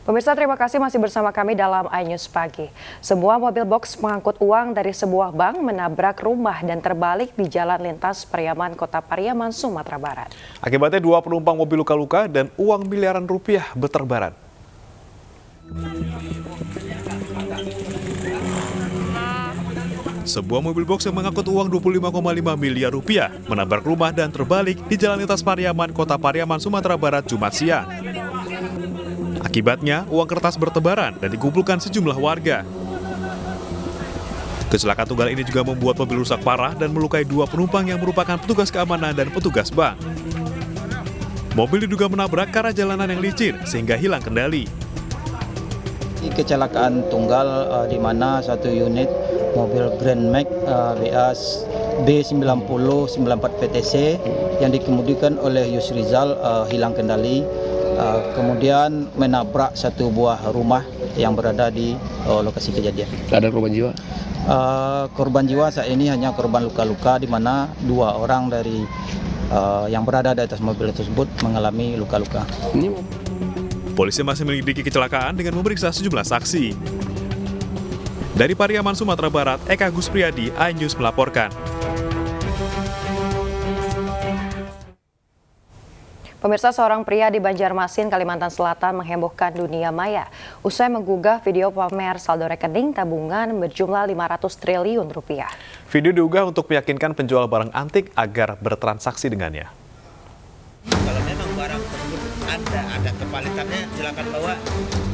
Pemirsa, terima kasih masih bersama kami dalam iNews Pagi. Sebuah mobil box mengangkut uang dari sebuah bank menabrak rumah dan terbalik di Jalan Lintas Pariaman, Kota Pariaman, Sumatera Barat. Akibatnya 2 penumpang mobil luka-luka dan uang miliaran rupiah berterbaran. Sebuah mobil box yang mengangkut uang 25,5 miliar rupiah menabrak rumah dan terbalik di Jalan Lintas Pariaman, Kota Pariaman, Sumatera Barat, Jumat siang. Akibatnya, uang kertas bertebaran dan dikumpulkan sejumlah warga. Kecelakaan tunggal ini juga membuat mobil rusak parah dan melukai 2 penumpang yang merupakan petugas keamanan dan petugas bank. Mobil diduga menabrak karena jalanan yang licin sehingga hilang kendali. Kecelakaan tunggal di mana satu unit mobil Grand Max B9094 PTC yang dikemudikan oleh Yusrizal hilang kendali. Kemudian menabrak satu buah rumah yang berada di lokasi kejadian. Ada korban jiwa? Korban jiwa saat ini hanya korban luka-luka, di mana 2 orang dari yang berada di atas mobil tersebut mengalami luka-luka. Polisi masih menyelidiki kecelakaan dengan memeriksa sejumlah saksi. Dari Pariaman, Sumatera Barat, Eka Guspriyadi, iNews melaporkan. Pemirsa, seorang pria di Banjarmasin, Kalimantan Selatan menghebohkan dunia maya usai menggugah video pamer saldo rekening tabungan berjumlah 500 triliun rupiah. Video diunggah untuk meyakinkan penjual barang antik agar bertransaksi dengannya. Kalau memang barang tersebut ada kepalitannya, silakan bawa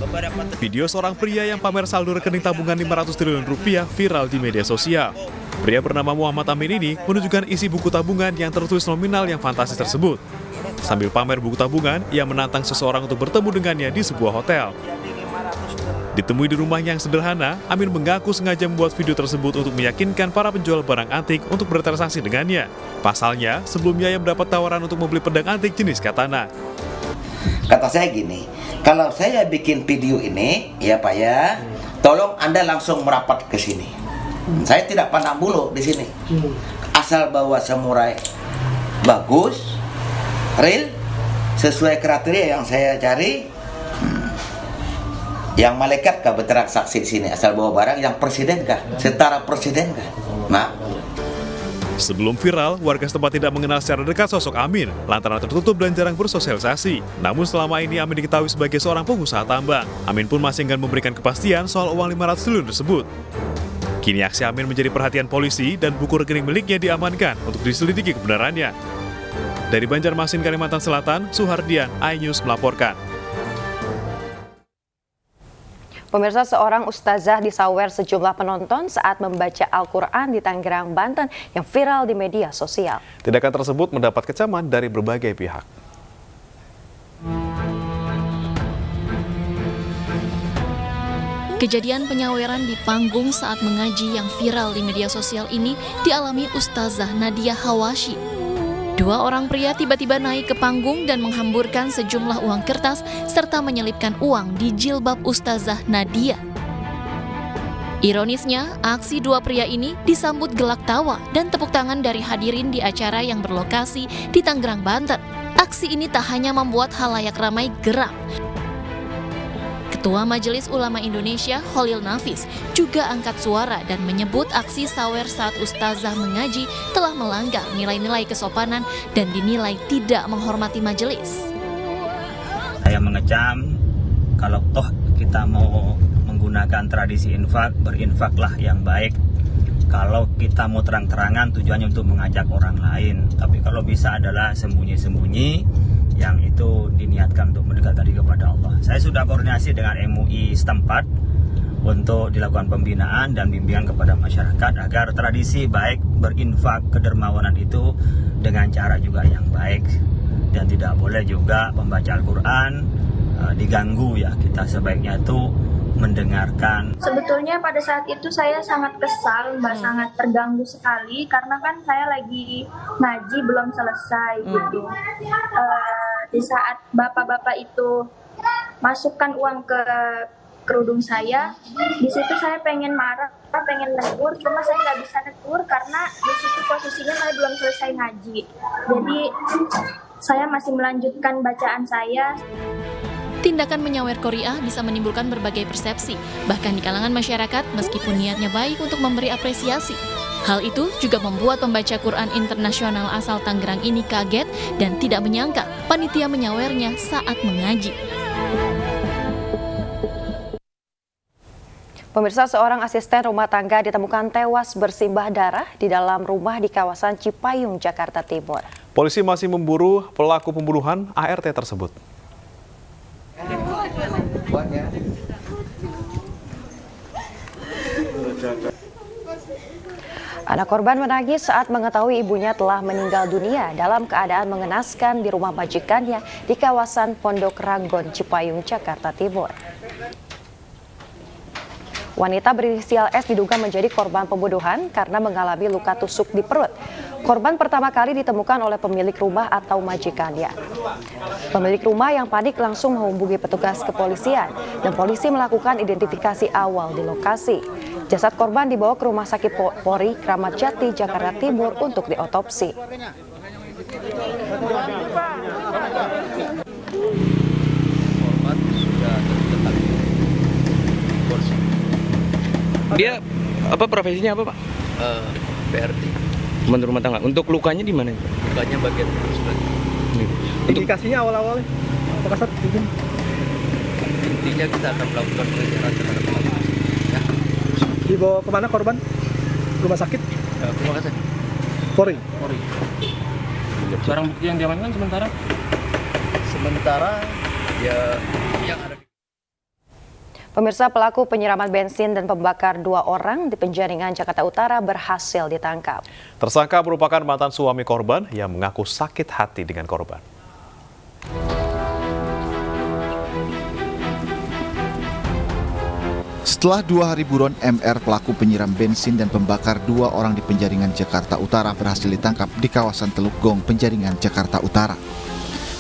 beberapa. Video seorang pria yang pamer saldo rekening tabungan 500 triliun rupiah viral di media sosial. Pria bernama Muhammad Amin ini menunjukkan isi buku tabungan yang tertulis nominal yang fantastis tersebut. Sambil pamer buku tabungan, ia menantang seseorang untuk bertemu dengannya di sebuah hotel. Ditemui di rumah yang sederhana, Amin mengaku sengaja membuat video tersebut untuk meyakinkan para penjual barang antik untuk bertransaksi dengannya. Pasalnya, sebelumnya ia mendapat tawaran untuk membeli pedang antik jenis katana. Kata saya gini, kalau saya bikin video ini, ya Pak ya, tolong Anda langsung merapat ke sini. Saya tidak pandang bulu di sini. Asal bawa samurai bagus, real, sesuai kriteria yang saya cari. Yang malaikat kah bertransaksi di sini, asal bawa barang, yang presiden kah, setara presiden kah. Nah. Sebelum viral, warga setempat tidak mengenal secara dekat sosok Amin lantaran tertutup dan jarang bersosialisasi. Namun selama ini Amin diketahui sebagai seorang pengusaha tambang. Amin pun masih enggan memberikan kepastian soal uang 500 triliun tersebut. Kini aksi Amin menjadi perhatian polisi dan buku rekening miliknya diamankan untuk diselidiki kebenarannya. Dari Banjarmasin, Kalimantan Selatan, Suhardian, iNews melaporkan. Pemirsa, seorang ustazah disawer sejumlah penonton saat membaca Al-Quran di Tangerang, Banten yang viral di media sosial. Tindakan tersebut mendapat kecaman dari berbagai pihak. Kejadian penyaweran di panggung saat mengaji yang viral di media sosial ini dialami Ustazah Nadia Hawashi. 2 orang pria tiba-tiba naik ke panggung dan menghamburkan sejumlah uang kertas serta menyelipkan uang di jilbab Ustazah Nadia. Ironisnya, aksi 2 pria ini disambut gelak tawa dan tepuk tangan dari hadirin di acara yang berlokasi di Tangerang, Banten. Aksi ini tak hanya membuat halayak ramai geram. Ketua Majelis Ulama Indonesia, Khalil Nafis, juga angkat suara dan menyebut aksi sawer saat ustazah mengaji telah melanggar nilai-nilai kesopanan dan dinilai tidak menghormati majelis. Saya mengecam, kalau toh kita mau menggunakan tradisi infak, berinfaklah yang baik. Kalau kita mau terang-terangan tujuannya untuk mengajak orang lain, tapi kalau bisa adalah sembunyi-sembunyi, yang itu diniatkan untuk mendekatkan diri kepada Allah. Saya sudah koordinasi dengan MUI setempat untuk dilakukan pembinaan dan bimbingan kepada masyarakat agar tradisi baik berinfak kedermawanan itu dengan cara juga yang baik, dan tidak boleh juga membaca Al-Quran diganggu ya. Kita sebaiknya itu mendengarkan. Sebetulnya pada saat itu saya sangat kesal, Mbak, sangat terganggu sekali karena kan saya lagi ngaji belum selesai gitu. Di saat bapak-bapak itu masukkan uang ke kerudung saya, di situ saya pengen marah, pengen negur, cuma saya nggak bisa negur karena di situ posisinya saya belum selesai ngaji. Jadi saya masih melanjutkan bacaan saya. Tindakan menyawer Korea bisa menimbulkan berbagai persepsi, bahkan di kalangan masyarakat meskipun niatnya baik untuk memberi apresiasi. Hal itu juga membuat pembaca Quran internasional asal Tangerang ini kaget dan tidak menyangka panitia menyawernya saat mengaji. Pemirsa, seorang asisten rumah tangga ditemukan tewas bersimbah darah di dalam rumah di kawasan Cipayung, Jakarta Timur. Polisi masih memburu pelaku pembunuhan ART tersebut. Anak korban menangis saat mengetahui ibunya telah meninggal dunia dalam keadaan mengenaskan di rumah majikannya di kawasan Pondok Ranggon, Cipayung, Jakarta Timur. Wanita berinisial S diduga menjadi korban pembunuhan karena mengalami luka tusuk di perut. Korban pertama kali ditemukan oleh pemilik rumah atau majikannya. Pemilik rumah yang panik langsung menghubungi petugas kepolisian dan polisi melakukan identifikasi awal di lokasi. Jasad korban dibawa ke Rumah Sakit Polri Kramat Jati, Jakarta Timur untuk diotopsi. Dia apa profesinya apa, Pak? PRT. Pembantu rumah tangga. Untuk lukanya di mana? Lukanya bagian sebelah. Indikasinya awal-awalnya apakah saat itu? Intinya kita akan melakukan pengejaran terhadap pelaku. Ya. Dibawa kemana korban? Rumah sakit? Rumah sakit. Polri. Barang bukti yang diamankan sementara? Sementara ya yang ada. Pemirsa, pelaku penyiraman bensin dan pembakar 2 orang di Penjaringan, Jakarta Utara berhasil ditangkap. Tersangka merupakan mantan suami korban yang mengaku sakit hati dengan korban. Setelah 2 hari buron, MR pelaku penyiram bensin dan pembakar 2 orang di Penjaringan, Jakarta Utara berhasil ditangkap di kawasan Teluk Gong, Penjaringan, Jakarta Utara.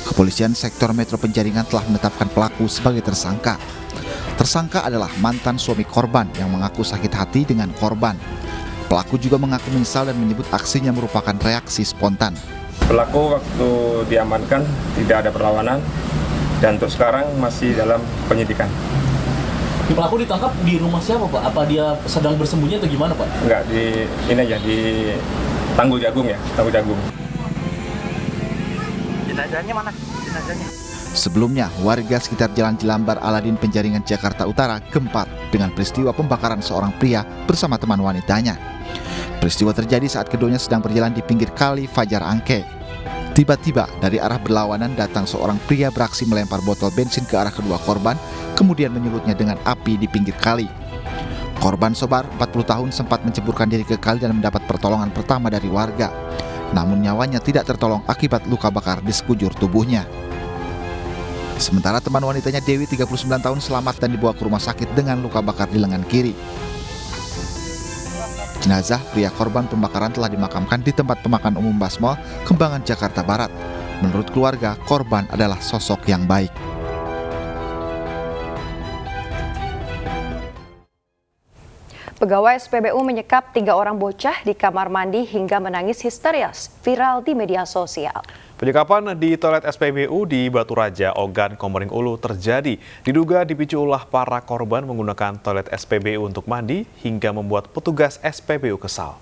Kepolisian Sektor Metro Penjaringan telah menetapkan pelaku sebagai tersangka. Tersangka adalah mantan suami korban yang mengaku sakit hati dengan korban. Pelaku juga mengaku menyesal dan menyebut aksinya merupakan reaksi spontan. Pelaku waktu diamankan tidak ada perlawanan dan untuk sekarang masih dalam penyidikan. Pelaku ditangkap di rumah siapa, Pak? Apa dia sedang bersembunyi atau gimana, Pak? Enggak, di Tanggul Jagung ya, Tanggul Jagung. Jenazahnya mana? Jenazahnya. Sebelumnya, warga sekitar Jalan Jelambar Aladin Penjaringan, Jakarta Utara gempar dengan peristiwa pembakaran seorang pria bersama teman wanitanya. Peristiwa terjadi saat keduanya sedang berjalan di pinggir kali Fajar Angke. Tiba-tiba dari arah berlawanan datang seorang pria beraksi melempar botol bensin ke arah kedua korban, kemudian menyulutnya dengan api di pinggir kali. Korban Sobar, 40 tahun, sempat menceburkan diri ke kali dan mendapat pertolongan pertama dari warga. Namun nyawanya tidak tertolong akibat luka bakar di sekujur tubuhnya. Sementara teman wanitanya Dewi, 39 tahun, selamat dan dibawa ke rumah sakit dengan luka bakar di lengan kiri. Jenazah pria korban pembakaran telah dimakamkan di tempat pemakaman umum Basmol, Kembangan, Jakarta Barat. Menurut keluarga, korban adalah sosok yang baik. Pegawai SPBU menyekap 3 orang bocah di kamar mandi hingga menangis histeris, viral di media sosial. Penyekapan di toilet SPBU di Batu Raja, Ogan, Komering Ulu terjadi. Diduga dipicu ulah para korban menggunakan toilet SPBU untuk mandi hingga membuat petugas SPBU kesal.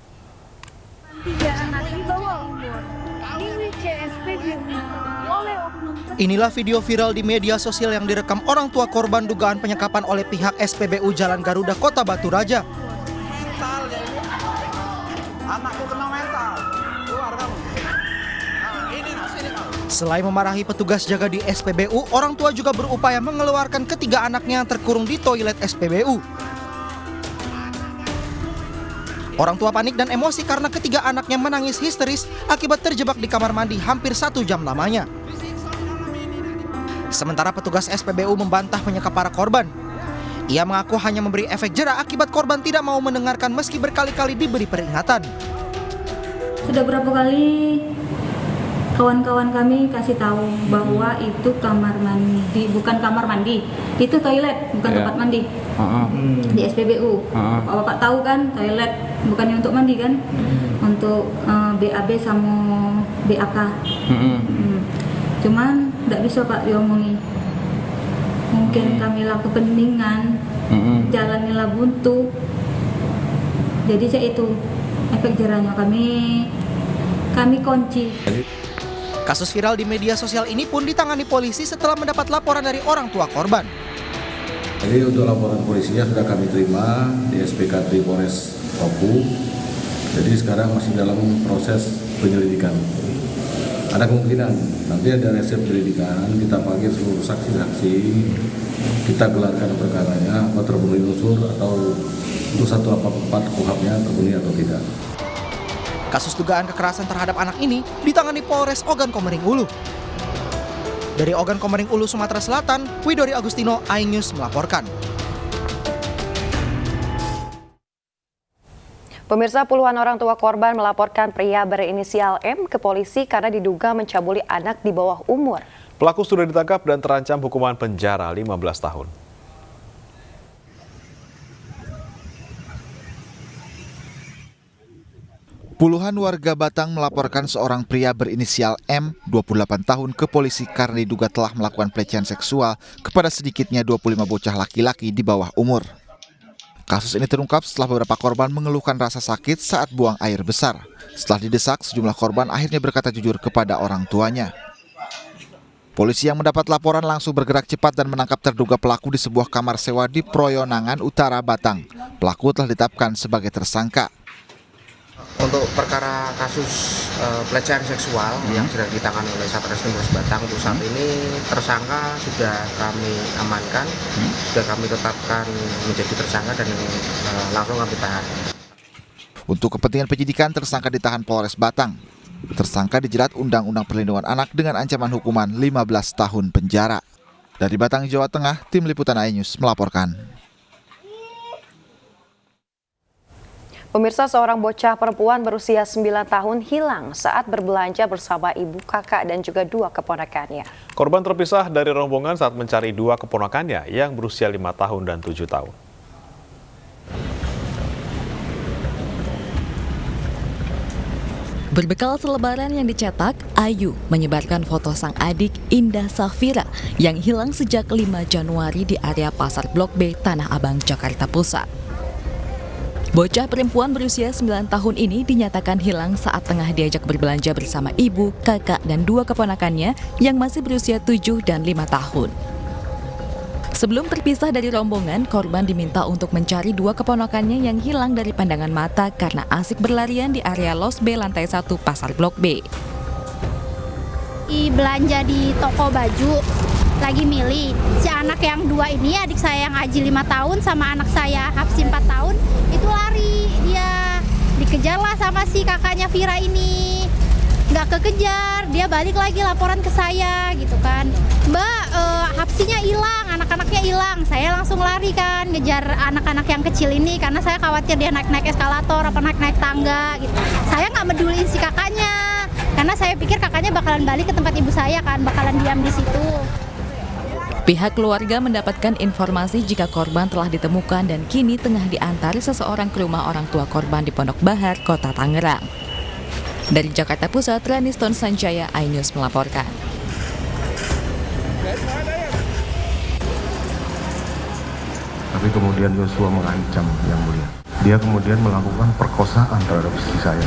Inilah video viral di media sosial yang direkam orang tua korban dugaan penyekapan oleh pihak SPBU Jalan Garuda, Kota Batu Raja. Anakku kena mental. Keluar kamu. Selain memarahi petugas jaga di SPBU, orang tua juga berupaya mengeluarkan ketiga anaknya yang terkurung di toilet SPBU. Orang tua panik dan emosi karena ketiga anaknya menangis histeris akibat terjebak di kamar mandi hampir 1 jam lamanya. Sementara petugas SPBU membantah menyekap para korban. Ia mengaku hanya memberi efek jera akibat korban tidak mau mendengarkan meski berkali-kali diberi peringatan. Sudah berapa kali kawan-kawan kami kasih tahu bahwa itu kamar mandi, bukan kamar mandi, itu toilet, bukan tempat mandi. Di SPBU. Bapak tahu kan, toilet bukannya untuk mandi kan, untuk BAB sama BAK. Cuman tidak bisa Pak diomongi. mungkin kami laku keningan, jalannya lah buntu. Jadi itu efek jerahnya kami kunci. Kasus viral di media sosial ini pun ditangani polisi setelah mendapat laporan dari orang tua korban. Jadi untuk laporan polisinya sudah kami terima di SPK Polres Oku. Jadi sekarang masih dalam proses penyelidikan. Ada kemungkinan nanti ada hasil penyelidikan, kita panggil seluruh saksi-saksi, kita gelarkan perkaranya, apa terpenuhi unsur atau untuk 184 KUHP-nya terpenuhi atau tidak. Kasus dugaan kekerasan terhadap anak ini ditangani Polres Ogan Komering Ulu. Dari Ogan Komering Ulu, Sumatera Selatan, Widori Agustino, iNews melaporkan. Pemirsa, puluhan orang tua korban melaporkan pria berinisial M ke polisi karena diduga mencabuli anak di bawah umur. Pelaku sudah ditangkap dan terancam hukuman penjara 15 tahun. Puluhan warga Batang melaporkan seorang pria berinisial M, 28 tahun, ke polisi karena diduga telah melakukan pelecehan seksual kepada sedikitnya 25 bocah laki-laki di bawah umur. Kasus ini terungkap setelah beberapa korban mengeluhkan rasa sakit saat buang air besar. Setelah didesak, sejumlah korban akhirnya berkata jujur kepada orang tuanya. Polisi yang mendapat laporan langsung bergerak cepat dan menangkap terduga pelaku di sebuah kamar sewa di Proyonangan Utara, Batang. Pelaku telah ditetapkan sebagai tersangka. Untuk perkara kasus pelecehan seksual yang sudah ditangani oleh Satreskrim Polres Batang, untuk saat ini tersangka sudah kami amankan, sudah kami tetapkan menjadi tersangka dan langsung kami tahan. Untuk kepentingan penyidikan, tersangka ditahan Polres Batang. Tersangka dijerat Undang-Undang Perlindungan Anak dengan ancaman hukuman 15 tahun penjara. Dari Batang, Jawa Tengah, Tim Liputan iNews melaporkan. Pemirsa, seorang bocah perempuan berusia 9 tahun hilang saat berbelanja bersama ibu, kakak, dan juga 2 keponakannya. Korban terpisah dari rombongan saat mencari 2 keponakannya yang berusia 5 tahun dan 7 tahun. Berbekal selebaran yang dicetak, Ayu menyebarkan foto sang adik Indah Safira yang hilang sejak 5 Januari di area Pasar Blok B, Tanah Abang, Jakarta Pusat. Bocah perempuan berusia 9 tahun ini dinyatakan hilang saat tengah diajak berbelanja bersama ibu, kakak, dan 2 keponakannya yang masih berusia 7 dan 5 tahun. Sebelum terpisah dari rombongan, korban diminta untuk mencari 2 keponakannya yang hilang dari pandangan mata karena asik berlarian di area Los B lantai 1 Pasar Blok B. Belanja di toko baju, lagi milih. Si anak yang 2 ini, adik saya yang Aji 5 tahun sama anak saya Hapsi 4 tahun, itu lari. Dia dikejarlah sama si kakaknya Vira ini. Nggak kekejar, dia balik lagi laporan ke saya gitu kan. Mbak, Hapsinya hilang, anak-anaknya hilang. Saya langsung lari kan, ngejar anak-anak yang kecil ini karena saya khawatir dia naik-naik eskalator apa naik-naik tangga gitu. Saya nggak meduliin si kakaknya, karena saya pikir kakaknya bakalan balik ke tempat ibu saya kan, bakalan diam di situ. Pihak keluarga mendapatkan informasi jika korban telah ditemukan dan kini tengah diantar seseorang ke rumah orang tua korban di Pondok Bahar, Kota Tangerang. Dari Jakarta Pusat, Raniston Sanjaya, iNews melaporkan. Tapi kemudian Yosua mengancam Yang Mulia. Dia kemudian melakukan perkosaan terhadap istri saya.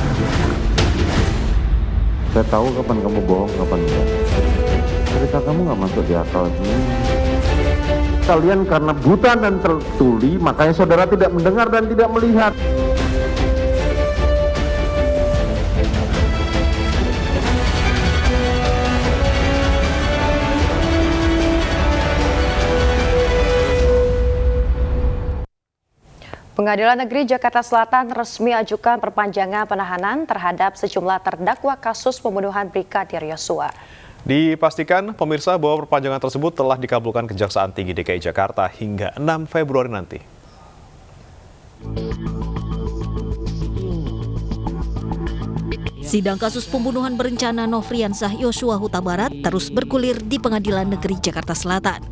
Saya tahu kapan kamu bohong, kapan enggak. Cerita kamu nggak masuk di akal. Kalian karena buta dan tertuli, makanya saudara tidak mendengar dan tidak melihat. Pengadilan Negeri Jakarta Selatan resmi ajukan perpanjangan penahanan terhadap sejumlah terdakwa kasus pembunuhan Brigadir Yosua. Dipastikan pemirsa bahwa perpanjangan tersebut telah dikabulkan Kejaksaan Tinggi DKI Jakarta hingga 6 Februari nanti. Sidang kasus pembunuhan berencana Nofriansah Yosua Huta Barat terus bergulir di Pengadilan Negeri Jakarta Selatan.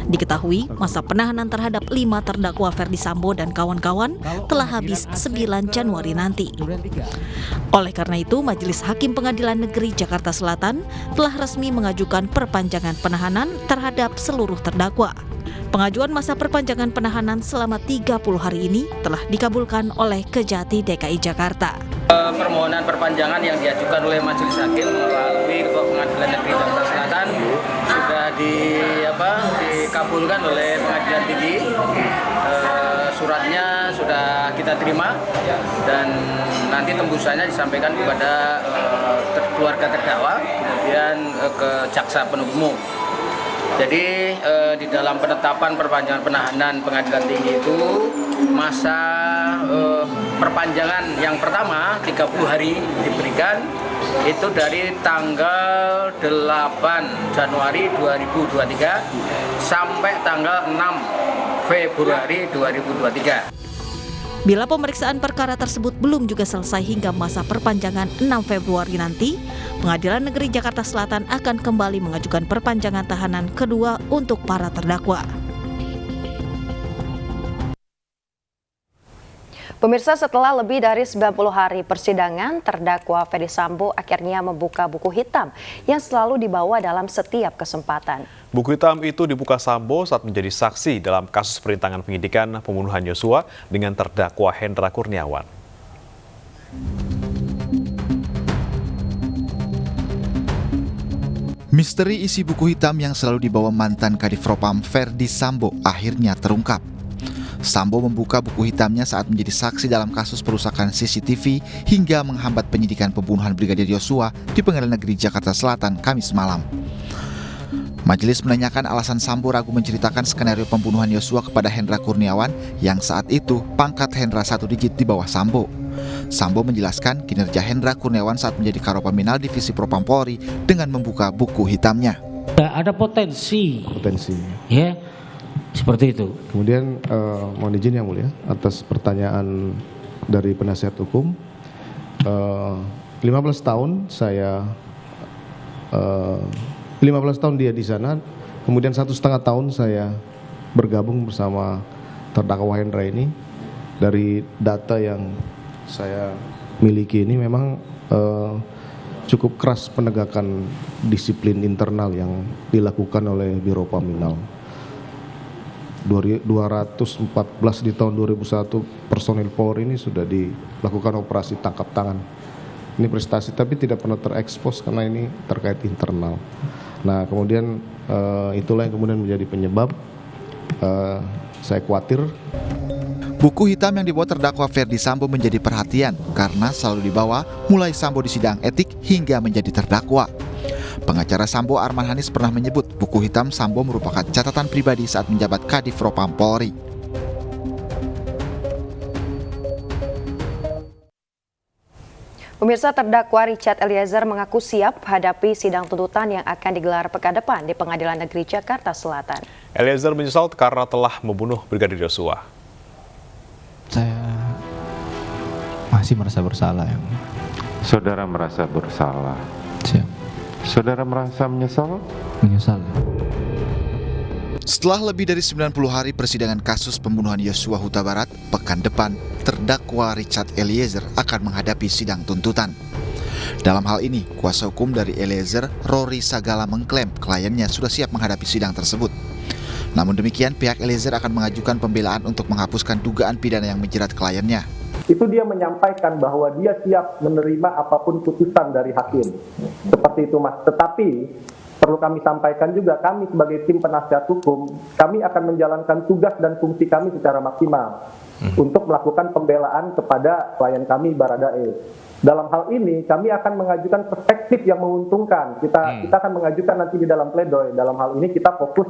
Diketahui masa penahanan terhadap 5 terdakwa Ferdi Sambo dan kawan-kawan telah habis 9 Januari nanti. Oleh karena itu, Majelis Hakim Pengadilan Negeri Jakarta Selatan telah resmi mengajukan perpanjangan penahanan terhadap seluruh terdakwa. Pengajuan masa perpanjangan penahanan selama 30 hari ini telah dikabulkan oleh Kejati DKI Jakarta. Permohonan perpanjangan yang diajukan oleh Majelis Hakim melalui Ketua Pengadilan Negeri Jakarta Selatan sudah dikabulkan oleh Pengadilan Tinggi. Suratnya sudah kita terima dan nanti tembusannya disampaikan kepada keluarga terdakwa, kemudian ke jaksa penuntut umum. Jadi di dalam penetapan perpanjangan penahanan Pengadilan Tinggi itu masa perpanjangan yang pertama 30 hari diberikan itu dari tanggal 8 Januari 2023 sampai tanggal 6 Februari 2023. Bila pemeriksaan perkara tersebut belum juga selesai hingga masa perpanjangan 6 Februari nanti, Pengadilan Negeri Jakarta Selatan akan kembali mengajukan perpanjangan tahanan kedua untuk para terdakwa. Pemirsa, setelah lebih dari 90 hari persidangan, terdakwa Ferdi Sambo akhirnya membuka buku hitam yang selalu dibawa dalam setiap kesempatan. Buku hitam itu dibuka Sambo saat menjadi saksi dalam kasus perintangan penyidikan pembunuhan Yosua dengan terdakwa Hendra Kurniawan. Misteri isi buku hitam yang selalu dibawa mantan Kadif Propam Ferdi Sambo akhirnya terungkap. Sambo membuka buku hitamnya saat menjadi saksi dalam kasus perusakan CCTV hingga menghambat penyidikan pembunuhan Brigadir Yosua di Pengadilan Negeri Jakarta Selatan Kamis malam. Majelis menanyakan alasan Sambo ragu menceritakan skenario pembunuhan Yosua kepada Hendra Kurniawan yang saat itu pangkat Hendra 1 digit di bawah Sambo. Sambo menjelaskan kinerja Hendra Kurniawan saat menjadi Karopaminal Divisi Propam Polri dengan membuka buku hitamnya. Ada potensi. Ya, seperti itu. Kemudian mohon izin yang mulia atas pertanyaan dari penasihat hukum. 15 tahun saya 15 tahun dia di sana, kemudian 1,5 tahun saya bergabung bersama terdakwa Hendra ini. Dari data yang saya miliki ini memang cukup keras penegakan disiplin internal yang dilakukan oleh Biro Paminal. 214 di tahun 2001 personil Polri ini sudah dilakukan operasi tangkap tangan. Ini prestasi tapi tidak pernah terekspos karena ini terkait internal. Nah kemudian itulah yang kemudian menjadi penyebab saya khawatir. Buku hitam yang dibawa terdakwa Ferdi Sambo menjadi perhatian karena selalu dibawa mulai Sambo di sidang etik hingga menjadi terdakwa. Pengacara Sambo Arman Hanis pernah menyebut buku hitam Sambo merupakan catatan pribadi saat menjabat Kadif Propam Polri. Pemirsa, terdakwa Richard Eliezer mengaku siap hadapi sidang tuntutan yang akan digelar pekan depan di Pengadilan Negeri Jakarta Selatan. Eliezer menyesal karena telah membunuh Brigadir Yosua. Saya masih merasa bersalah. Saudara merasa bersalah? Siap. Saudara merasa menyesal? Menyesal. Setelah lebih dari 90 hari persidangan kasus pembunuhan Yosua Huta Barat, pekan depan terdakwa Richard Eliezer akan menghadapi sidang tuntutan. Dalam hal ini, kuasa hukum dari Eliezer, Rory Sagala, mengklaim kliennya sudah siap menghadapi sidang tersebut. Namun demikian, pihak Eliezer akan mengajukan pembelaan untuk menghapuskan dugaan pidana yang menjerat kliennya. Itu dia menyampaikan bahwa dia siap menerima apapun putusan dari hakim. Seperti itu, Mas. Tetapi perlu kami sampaikan juga, kami sebagai tim penasihat hukum, kami akan menjalankan tugas dan fungsi kami secara maksimal untuk melakukan pembelaan kepada klien kami Baradae. Dalam hal ini kami akan mengajukan perspektif yang menguntungkan. Kita akan mengajukan nanti di dalam pledoi. Dalam hal ini kita fokus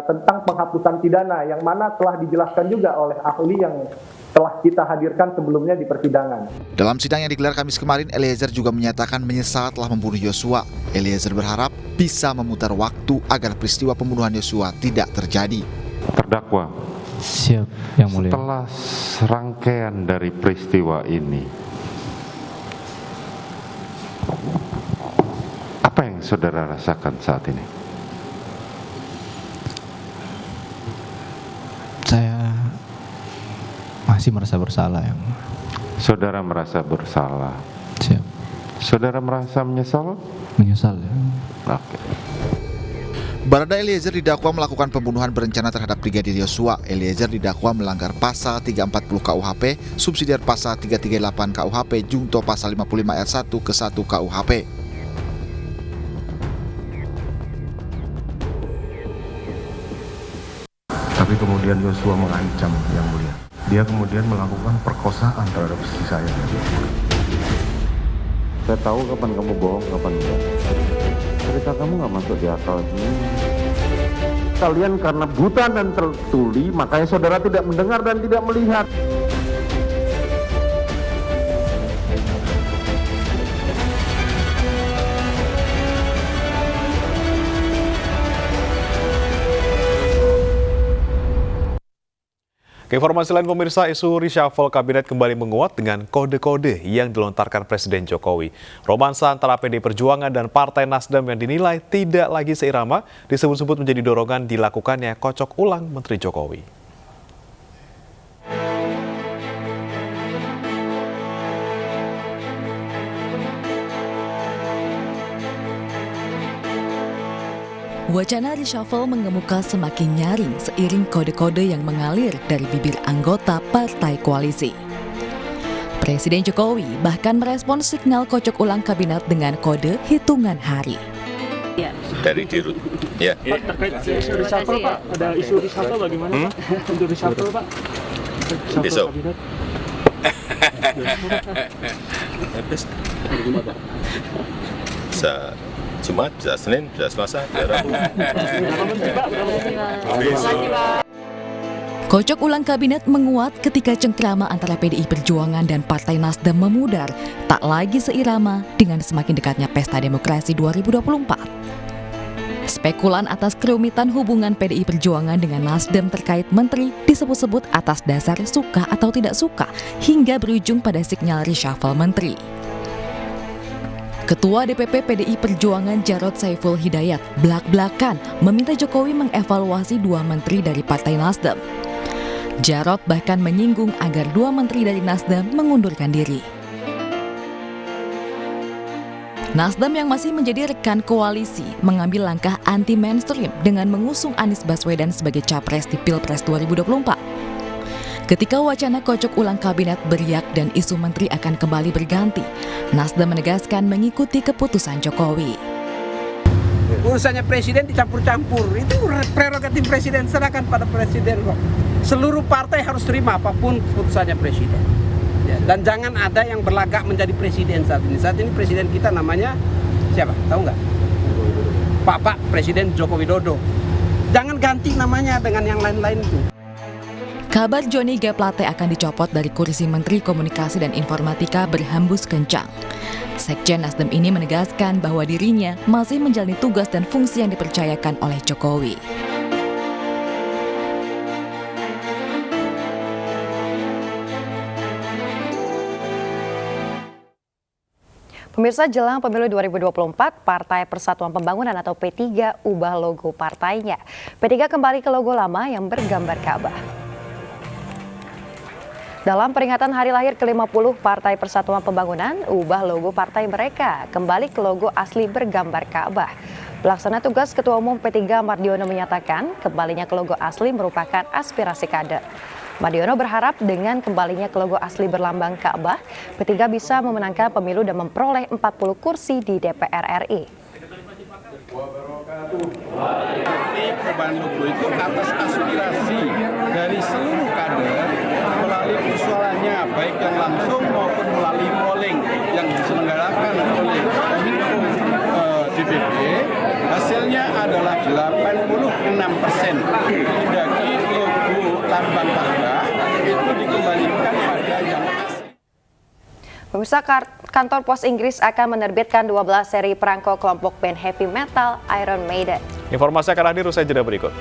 tentang penghapusan pidana yang mana telah dijelaskan juga oleh ahli yang telah kita hadirkan sebelumnya di persidangan. Dalam sidang yang digelar Kamis kemarin, Eliezer juga menyatakan menyesal telah membunuh Yosua. Eliezer berharap bisa memutar waktu agar peristiwa pembunuhan Yosua tidak terjadi. Terdakwa, siap, yang mulia. Setelah serangkaian dari peristiwa ini, apa yang saudara rasakan saat ini? Masih merasa bersalah yang. Saudara merasa bersalah. Siap. Saudara merasa menyesal? Menyesal ya. Oke. Barada Eliezer didakwa melakukan pembunuhan berencana terhadap Brigadir Yosua. Eliezer didakwa melanggar pasal 340 KUHP, subsidiar pasal 338 KUHP, jungto pasal 55 ayat 1 ke 1 KUHP. Tapi kemudian Yosua mengancam Yang Mulia. Dia kemudian melakukan perkosaan terhadap istri saya. Saya tahu kapan kamu bohong, kapan enggak. Cerita kamu nggak masuk di akal ini. Kalian karena buta dan tertuli, makanya saudara tidak mendengar dan tidak melihat. Informasi lain pemirsa, isu reshuffle kabinet kembali menguat dengan kode-kode yang dilontarkan Presiden Jokowi. Romansa antara PD Perjuangan dan Partai Nasdem yang dinilai tidak lagi seirama disebut-sebut menjadi dorongan dilakukannya kocok ulang Menteri Jokowi. Wacana reshuffle mengemuka semakin nyaring seiring kode-kode yang mengalir dari bibir anggota partai koalisi. Presiden Jokowi bahkan merespon signal kocok ulang kabinet dengan kode hitungan hari. Dari Dirut. Ya. Pak, terkait isu reshuffle, Pak. Ada isu reshuffle bagaimana, Pak? Untuk reshuffle, Pak. Besok. Bisa Jumat, bisa Senin, bisa Selasa, bisa Rabu. Kocok ulang kabinet menguat ketika cengkrama antara PDI Perjuangan dan Partai Nasdem memudar, tak lagi seirama dengan semakin dekatnya Pesta Demokrasi 2024. Spekulan atas kerumitan hubungan PDI Perjuangan dengan Nasdem terkait menteri disebut-sebut atas dasar suka atau tidak suka, hingga berujung pada sinyal reshuffle menteri. Ketua DPP PDI Perjuangan Jarod Saiful Hidayat belak-belakan meminta Jokowi mengevaluasi 2 menteri dari Partai Nasdem. Jarod bahkan menyinggung agar 2 menteri dari Nasdem mengundurkan diri. Nasdem yang masih menjadi rekan koalisi mengambil langkah anti-mainstream dengan mengusung Anies Baswedan sebagai capres di Pilpres 2024. Ketika wacana kocok ulang kabinet beriak dan isu menteri akan kembali berganti, Nasdem menegaskan mengikuti keputusan Jokowi. Urusannya presiden dicampur-campur, itu prerogatif presiden, serahkan pada presiden kok. Seluruh partai harus terima apapun keputusannya presiden. Ya, dan jangan ada yang berlagak menjadi presiden saat ini. Saat ini presiden kita namanya siapa? Tahu nggak? Pak Presiden Joko Widodo. Jangan ganti namanya dengan yang lain-lain itu. Kabar Johnny G. Plate akan dicopot dari kursi Menteri Komunikasi dan Informatika berhembus kencang. Sekjen Nasdem ini menegaskan bahwa dirinya masih menjalani tugas dan fungsi yang dipercayakan oleh Jokowi. Pemirsa, jelang pemilu 2024, Partai Persatuan Pembangunan atau P3 ubah logo partainya. P3 kembali ke logo lama yang bergambar Ka'bah. Dalam peringatan hari lahir ke-50 Partai Persatuan Pembangunan, ubah logo partai mereka kembali ke logo asli bergambar Ka'bah. Pelaksana tugas Ketua Umum P3 Mardiono menyatakan kembalinya ke logo asli merupakan aspirasi kader. Mardiono berharap dengan kembalinya ke logo asli berlambang Ka'bah, P3 bisa memenangkan pemilu dan memperoleh 40 kursi di DPR RI. Perubahan logo itu atas aspirasi dari seluruh kader melalui usulannya, baik yang langsung maupun melalui polling yang diselenggarakan oleh Kominfo DPP. Hasilnya adalah 86%. Didaki logo lambang Ka'bah itu dikembalikan pada yang asli. Pemirsa, kantor pos Inggris akan menerbitkan 12 seri perangko kelompok band heavy metal Iron Maiden. Informasi akan hadir usai jeda berikut.